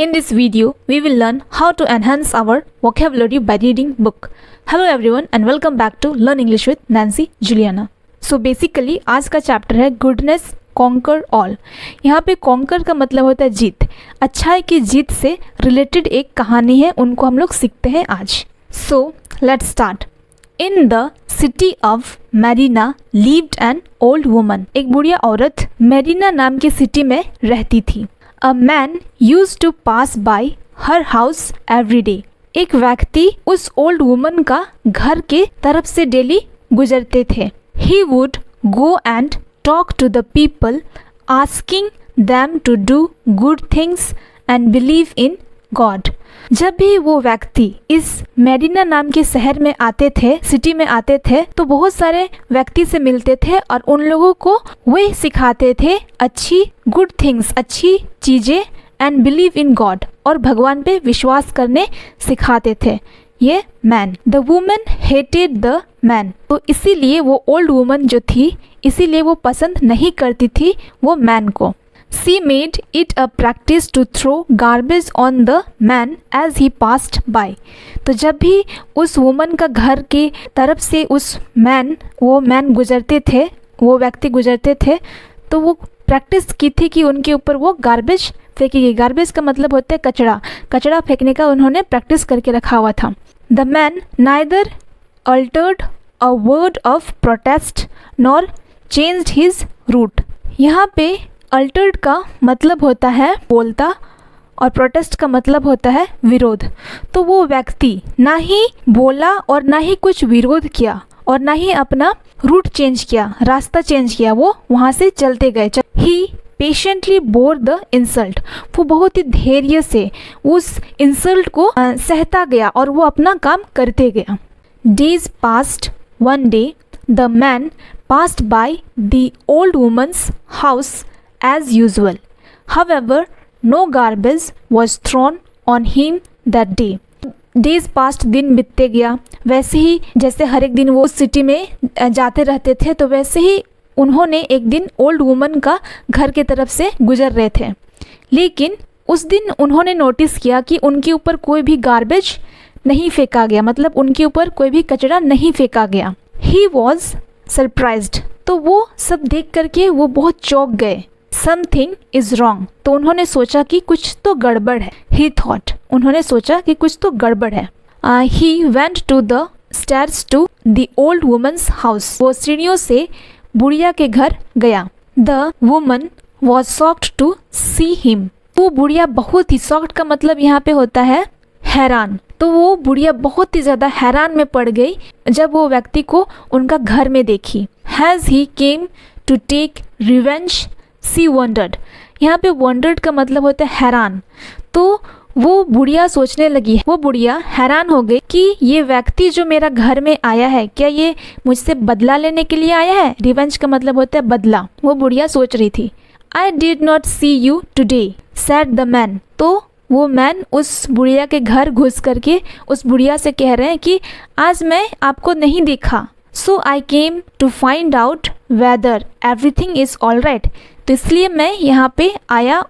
In this video, we will learn how to enhance our vocabulary by reading book. Hello everyone and welcome back to Learn English with Nancy Juliana. So basically आज का chapter है Goodness Conquer All. यहाँ पे conquer का मतलब होता है जीत. अच्छाई की जीत से रिलेटेड एक कहानी है, उनको हम लोग सीखते हैं आज. So let's start. In the city of Marina lived an old woman. एक बुढ़िया औरत मेरिना नाम की सिटी में रहती थी. A man used to pass by her house every day. एक व्यक्ति उस ओल्ड वुमन का घर के तरफ से डेली गुजरते थे. He would go and talk to the people, asking them to do good things and believe in God. जब भी वो व्यक्ति इस मेरिना नाम के शहर में आते थे, सिटी में आते थे, तो बहुत सारे व्यक्ति से मिलते थे और उन लोगों को वही सिखाते थे अच्छी गुड थिंग्स, अच्छी चीज़ें एंड बिलीव इन गॉड, और भगवान पे विश्वास करने सिखाते थे ये man. The woman hated the man. तो इसीलिए वो ओल्ड वुमन जो थी, इसीलिए वो पसंद नहीं करती थी वो मैन को. She made it a practice to throw garbage on the man as he passed by. तो जब भी उस वुमन का घर के तरफ से वो मैन गुजरते थे, वो व्यक्ति गुजरते थे, तो वो प्रैक्टिस की थी कि उनके ऊपर वो गार्बेज फेंकेगी. गार्बेज का मतलब होता है कचरा. कचरा फेंकने का उन्होंने प्रैक्टिस करके रखा हुआ था. The man neither altered a word of protest nor changed his route. यहाँ पे अल्टर्ड का मतलब होता है बोलता और प्रोटेस्ट का मतलब होता है विरोध. तो वो व्यक्ति ना ही बोला और ना ही कुछ विरोध किया और ना ही अपना रूट चेंज किया, रास्ता चेंज किया, वो वहाँ से चलते गए. ही पेशेंटली बोर द इंसल्ट. वो बहुत ही धैर्य से उस इंसल्ट को सहता गया और वो अपना काम करते गया. Days past. One day the man passed by the old woman's house as usual. However, no garbage was thrown on him that day. Days passed. दिन बीतते गया. वैसे ही जैसे हर एक दिन वो उस सिटी में जाते रहते थे, तो वैसे ही उन्होंने एक दिन ओल्ड वुमन का घर के तरफ से गुजर रहे थे. लेकिन उस दिन उन्होंने नोटिस किया कि उनके ऊपर कोई भी गार्बेज नहीं फेंका गया, मतलब उनके ऊपर कोई भी कचरा नहीं फेंका गया. He was surprised. तो वो सब देख करके वो बहुत चौंक गए. Something is wrong. तो उन्होंने सोचा कि कुछ तो गड़बड़ है. He thought. उन्होंने सोचा कि कुछ तो गड़बड़ है. He went to the stairs to the old woman's house. वो सीढ़ियों से बुढ़िया के घर गया. The woman was shocked to see him. वो बुढ़िया बहुत ही, shocked का मतलब यहाँ पे होता है हैरान. तो वो बुढ़िया बहुत ही ज़्यादा हैरान में पड़ गई जब वो व्यक्ति को उनका घर में देखी. As he came to take revenge, she wondered. यहाँ पे wondered का मतलब होता है हैरान. तो वो बुढ़िया सोचने लगी, वो बुढ़िया हैरान हो गई कि ये व्यक्ति जो मेरा घर में आया है, क्या ये मुझसे बदला लेने के लिए आया है. रिवेंज का मतलब होता है बदला. वो बुढ़िया सोच रही थी. I did not see you today, said the man. तो वो मैन उस बुढ़िया के घर घुस करके उस बुढ़िया से कह रहे हैं कि आज मैं आपको नहीं देखा. So I came to find out whether everything is all right. तो इसलिए मैं यहाँ पे आया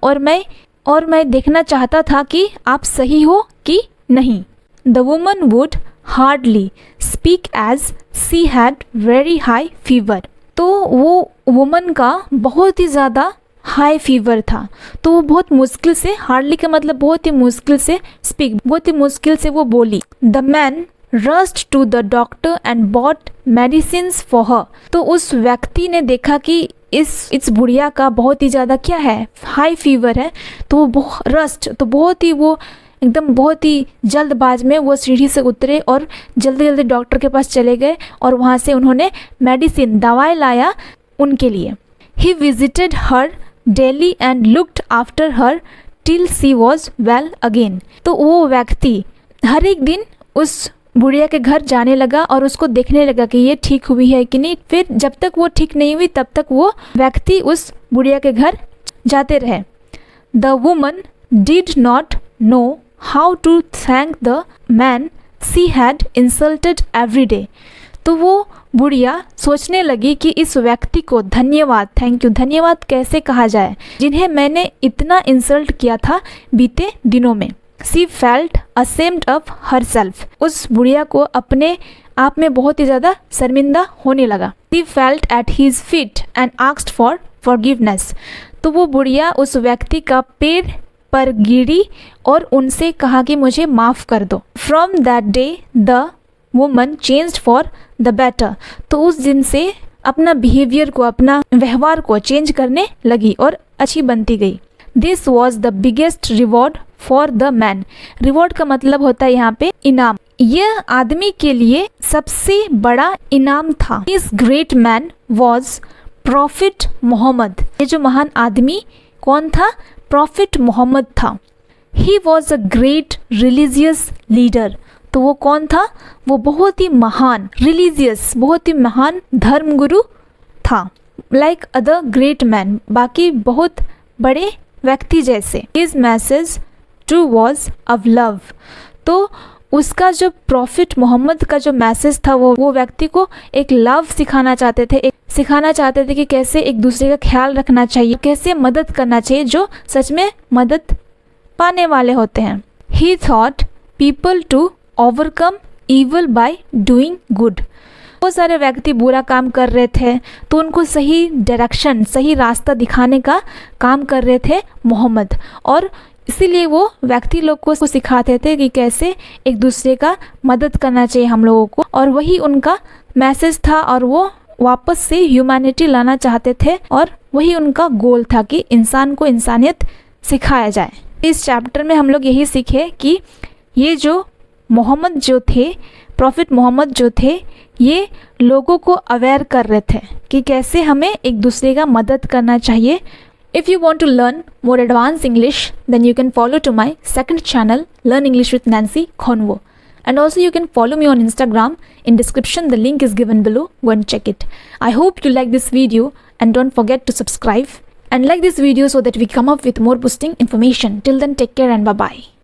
और मैं देखना चाहता था कि आप सही हो कि नहीं. The woman would hardly speak as she had very high fever. तो वो वुमन का बहुत ही ज़्यादा हाई फीवर था, तो वो बहुत मुश्किल से, हार्डली का मतलब बहुत ही मुश्किल से, स्पीक बहुत ही मुश्किल से वो बोली. The man rushed to the doctor and bought medicines for her. तो उस व्यक्ति ने देखा कि इस बुढ़िया का बहुत ही ज़्यादा क्या है, हाई फीवर है. तो वो तो बहुत ही वो एकदम बहुत ही जल्दबाज में वो सीढ़ी से उतरे और जल्दी जल्दी डॉक्टर के पास चले गए और वहाँ से उन्होंने मेडिसिन, दवाई लाया उनके लिए. He visited her daily and looked after her till she was well again. तो वो व्यक्ति हर एक दिन उस बुढ़िया के घर जाने लगा और उसको देखने लगा कि ये ठीक हुई है कि नहीं. फिर जब तक वो ठीक नहीं हुई तब तक वो व्यक्ति उस बुढ़िया के घर जाते रहे. The woman did not know how to thank the man she had insulted every day. तो वो बुढ़िया सोचने लगी कि इस व्यक्ति को धन्यवाद, थैंक यू, धन्यवाद कैसे कहा जाए जिन्हें मैंने इतना इंसल्ट किया था बीते दिनों में। She felt ashamed of herself. उस बुढ़िया को अपने आप में बहुत ही ज़्यादा शर्मिंदा होने लगा। She felt at his feet and asked for forgiveness. तो वो बुढ़िया उस व्यक्ति का पैर पर गिरी और उनसे कहा कि मुझे माफ़ कर दो। From that day the woman changed for the better. तो उस दिन से अपना बिहेवियर को, अपना व्यवहार को चेंज करने लगी और अच्छी बनती गई। This was the biggest reward for the man. Reward का मतलब होता है यहाँ पे इनाम। यह आदमी के लिए सबसे बड़ा इनाम था। This great man was Prophet Muhammad. ये जो महान आदमी कौन था? Prophet मोहम्मद था। He was a great religious leader. तो वो कौन था? वो बहुत ही महान religious, बहुत ही महान धर्मगुरु था। Like other great men, बाकी बहुत बड़े व्यक्ति जैसे। His message too was of love. तो उसका जो प्रॉफिट मोहम्मद का जो मैसेज था वो व्यक्ति को एक लव सिखाना चाहते थे, कि कैसे एक दूसरे का ख्याल रखना चाहिए, कैसे मदद करना चाहिए जो सच में मदद पाने वाले होते हैं। He taught people to overcome evil by doing good. बहुत सारे व्यक्ति बुरा काम कर रहे थे तो उनको सही डायरेक्शन, सही रास्ता दिखाने का काम कर रहे थे मोहम्मद, और इसीलिए वो व्यक्ति लोग को सिखाते थे कि कैसे एक दूसरे का मदद करना चाहिए हम लोगों को, और वही उनका मैसेज था और वो वापस से ह्यूमैनिटी लाना चाहते थे और वही उनका गोल था कि इंसान को इंसानियत सिखाया जाए। इस चैप्टर में हम लोग यही सीखे कि ये जो मोहम्मद जो थे, प्रॉफिट मोहम्मद जो थे, ये लोगों को अवेयर कर रहे थे कि कैसे हमें एक दूसरे का मदद करना चाहिए। If you want to learn more advanced English, then you can follow to my second channel, Learn English with Nancy Khonwo. And also you can follow me on Instagram. In description, the link is given below. Go and check it. I hope you like this video and don't forget to subscribe and like this video so that we come up with more boosting information. Till then, take care and bye-bye.